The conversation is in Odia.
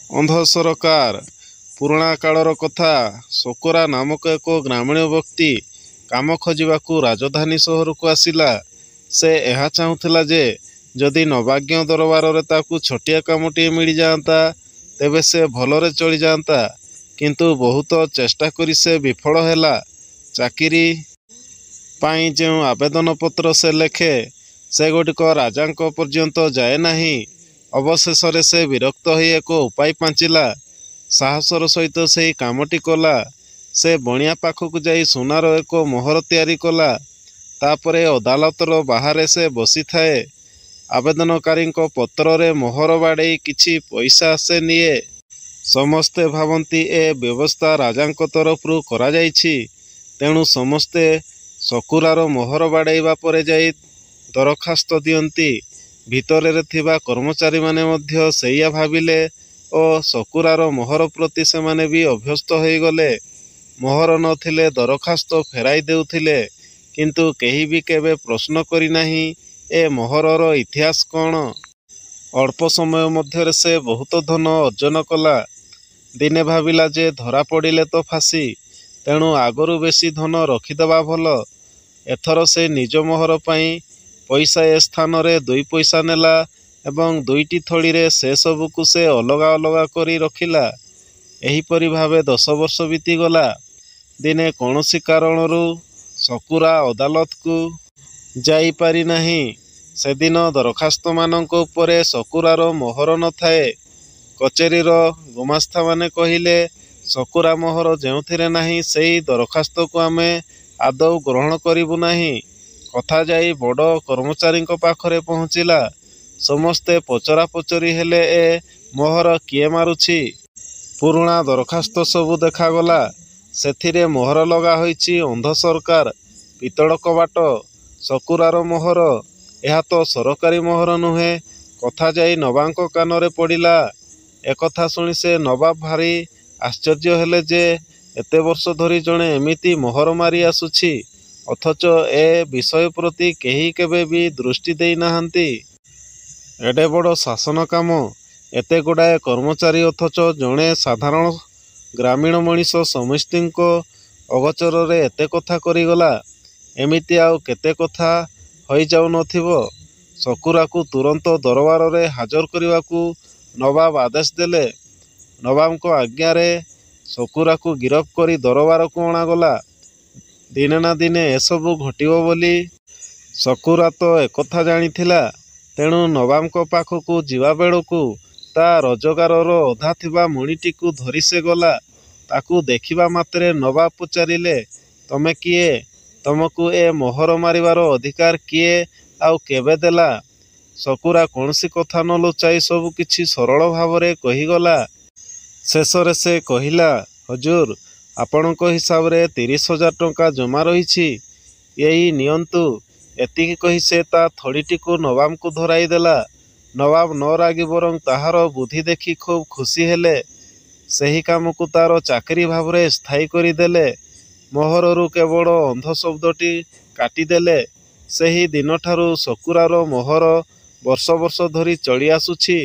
ଅନ୍ଧ ସରକାର। ପୁରୁଣା କାଳର କଥା। ଶୋକରା ନାମକ ଏକ ଗ୍ରାମୀଣ ବ୍ୟକ୍ତି କାମ ଖୋଜିବାକୁ ରାଜଧାନୀ ସହରକୁ ଆସିଲା। ସେ ଏହା ଚାହୁଁଥିଲା ଯେ ଯଦି ନବାଜ୍ଞ ଦରବାରରେ ତାକୁ ଛୋଟିଆ କାମଟିଏ ମିଳିଯାଆନ୍ତା ତେବେ ସେ ଭଲରେ ଚଳିଯାଆନ୍ତା। କିନ୍ତୁ ବହୁତ ଚେଷ୍ଟା କରି ସେ ବିଫଳ ହେଲା। ଚାକିରି ପାଇଁ ଯେଉଁ ଆବେଦନପତ୍ର ସେ ଲେଖେ ସେଗୁଡ଼ିକ ରାଜାଙ୍କ ପର୍ଯ୍ୟନ୍ତ ଯାଏ ନାହିଁ। ଅବଶେଷରେ ସେ ବିରକ୍ତ ହୋଇ ଏକ ଉପାୟ ପାଞ୍ଚିଲା। ସାହସର ସହିତ ସେହି କାମଟି କଲା। ସେ ବଣିଆ ପାଖକୁ ଯାଇ ସୁନାର ଏକ ମୋହର ତିଆରି କଲା। ତାପରେ ଅଦାଲତର ବାହାରେ ସେ ବସିଥାଏ। ଆବେଦନକାରୀଙ୍କ ପତ୍ରରେ ମୋହର ବାଡ଼େଇ କିଛି ପଇସା ସେ ନିଏ। ସମସ୍ତେ ଭାବନ୍ତି ଏ ବ୍ୟବସ୍ଥା ରାଜାଙ୍କ ତରଫରୁ କରାଯାଇଛି। ତେଣୁ ସମସ୍ତେ ଶକୁରାର ମୋହର ବାଡ଼େଇବା ପରେ ଯାଇ ଦରଖାସ୍ତ ଦିଅନ୍ତି। ଭିତରରେ ଥିବା କର୍ମଚାରୀମାନେ ମଧ୍ୟ ସେଇଆ ଭାବିଲେ ଓ ଶକୁରାର ମୋହର ପ୍ରତି ସେମାନେ ବି ଅଭ୍ୟସ୍ତ ହୋଇଗଲେ। ମୋହର ନଥିଲେ ଦରଖାସ୍ତ ଫେରାଇ ଦେଉଥିଲେ। କିନ୍ତୁ କେହି ବି କେବେ ପ୍ରଶ୍ନ କରିନାହିଁ ଏ ମୋହରର ଇତିହାସ କ'ଣ? ଅଳ୍ପ ସମୟ ମଧ୍ୟରେ ସେ ବହୁତ ଧନ ଅର୍ଜନ କଲା। ଦିନେ ଭାବିଲା ଯେ ଧରା ପଡ଼ିଲେ ତ ଫାଶୀ। ତେଣୁ ଆଗରୁ ବେଶୀ ଧନ ରଖିଦେବା ଭଲ। ଏଥର ସେ ନିଜ ମୋହର ପାଇଁ ପଇସା ସ୍ଥାନରେ 2 ପଇସା ନେଲା ଏବଂ 2ଟି ଥଳିରେ ସେସବୁକୁ ସେ ଅଲଗା ଅଲଗା କରି ରଖିଲା। ଏହିପରି ଭାବେ 10 ବର୍ଷ ବିତିଗଲା। ଦିନେ କୌଣସି କାରଣରୁ ଶକୁରା ଅଦାଲତକୁ ଯାଇପାରିନାହିଁ। ସେଦିନ ଦରଖାସ୍ତମାନଙ୍କ ଉପରେ ଶକୁରାର ମୋହର ନଥାଏ। କଚେରୀର ଗୁମାସ୍ତାମାନେ କହିଲେ, ଶକୁରା ମୋହର ଯେଉଁଥିରେ ନାହିଁ ସେହି ଦରଖାସ୍ତକୁ ଆମେ ଆଦୌ ଗ୍ରହଣ କରିବୁ ନାହିଁ। କଥା ଯାଇ ବଡ଼ କର୍ମଚାରୀଙ୍କ ପାଖରେ ପହଞ୍ଚିଲା। ସମସ୍ତେ ପଚରାପଚରି ହେଲେ ଏ ମୋହର କିଏ ମାରୁଛି? ପୁରୁଣା ଦରଖାସ୍ତ ସବୁ ଦେଖାଗଲା। ସେଥିରେ ମୋହର ଲଗା ହୋଇଛି ଅନ୍ଧ ସରକାର, ପିତ୍ତଳ କବାଟ, ଶକୁରାର ମୋହର। ଏହା ତ ସରକାରୀ ମୋହର ନୁହେଁ। କଥା ଯାଇ ନବାବଙ୍କ କାନରେ ପଡ଼ିଲା। ଏକଥା ଶୁଣି ସେ ନବାବ ଭାରି ଆଶ୍ଚର୍ଯ୍ୟ ହେଲେ ଯେ ଏତେ ବର୍ଷ ଧରି ଜଣେ ଏମିତି ମୋହର ମାରି ଆସୁଛି ଅଥଚ ଏ ବିଷୟ ପ୍ରତି କେହି କେବେ ବି ଦୃଷ୍ଟି ଦେଇନାହାନ୍ତି। ଏଡ଼େ ବଡ଼ ଶାସନ କାମ, ଏତେ ଗୁଡ଼ାଏ କର୍ମଚାରୀ ଅଥଚ ଜଣେ ସାଧାରଣ ଗ୍ରାମୀଣ ମଣିଷ ସମସ୍ତଙ୍କ ଅଗୋଚରରେ ଏତେ କଥା କରିଗଲା। ଏମିତି ଆଉ କେତେ କଥା ହୋଇଯାଉନଥିବ। ଶକୁରାକୁ ତୁରନ୍ତ ଦରବାରରେ ହାଜର କରିବାକୁ ନବାବ ଆଦେଶ ଦେଲେ। ନବାବଙ୍କ ଆଜ୍ଞାରେ ଶକୁରାକୁ ଗିରଫ କରି ଦରବାରକୁ ଅଣାଗଲା। ଦିନେ ନା ଦିନେ ଏସବୁ ଘଟିବ ବୋଲି ଶକୁରା ତ ଏକଥା ଜାଣିଥିଲା। ତେଣୁ ନବାବଙ୍କ ପାଖକୁ ଯିବାବେଳକୁ ତା ରୋଜଗାରର ଅଧା ଥିବା ମଣିଟିକୁ ଧରି ସେ ଗଲା। ତାକୁ ଦେଖିବା ମାତ୍ରେ ନବାବ ପଚାରିଲେ, ତମେ କିଏ? ତମକୁ ଏ ମୋହର ମାରିବାର ଅଧିକାର କିଏ ଆଉ କେବେ ଦେଲା? ଶକୁରା କୌଣସି କଥା ନ ଲୁଚାଇ ସବୁ କିଛି ସରଳ ଭାବରେ କହିଗଲା। ଶେଷରେ ସେ କହିଲା, ହଜୁର, ଆପଣଙ୍କ ହିସାବରେ 30,000 ଟଙ୍କା ଜମା ରହିଛି। ଏଇ ନିଅନ୍ତୁ। ଏତିକି କହି ସେ ତା ଥଳିଟିକୁ ନବାବଙ୍କୁ ଧରାଇ ଦେଲା। ନବାବ ନ ରାଗି ବରଂ ତାହାର ବୁଦ୍ଧି ଦେଖି ଖୁବ୍ ଖୁସି ହେଲେ। ସେହି କାମକୁ ତାର ଚାକିରି ଭାବରେ ସ୍ଥାୟୀ କରିଦେଲେ। ମୋହରରୁ କେବଳ ଅନ୍ଧ ଶବ୍ଦଟି କାଟିଦେଲେ। ସେହି ଦିନଠାରୁ ଶକୁରାର ମୋହର ବର୍ଷ ବର୍ଷ ଧରି ଚଳି ଆସୁଛି।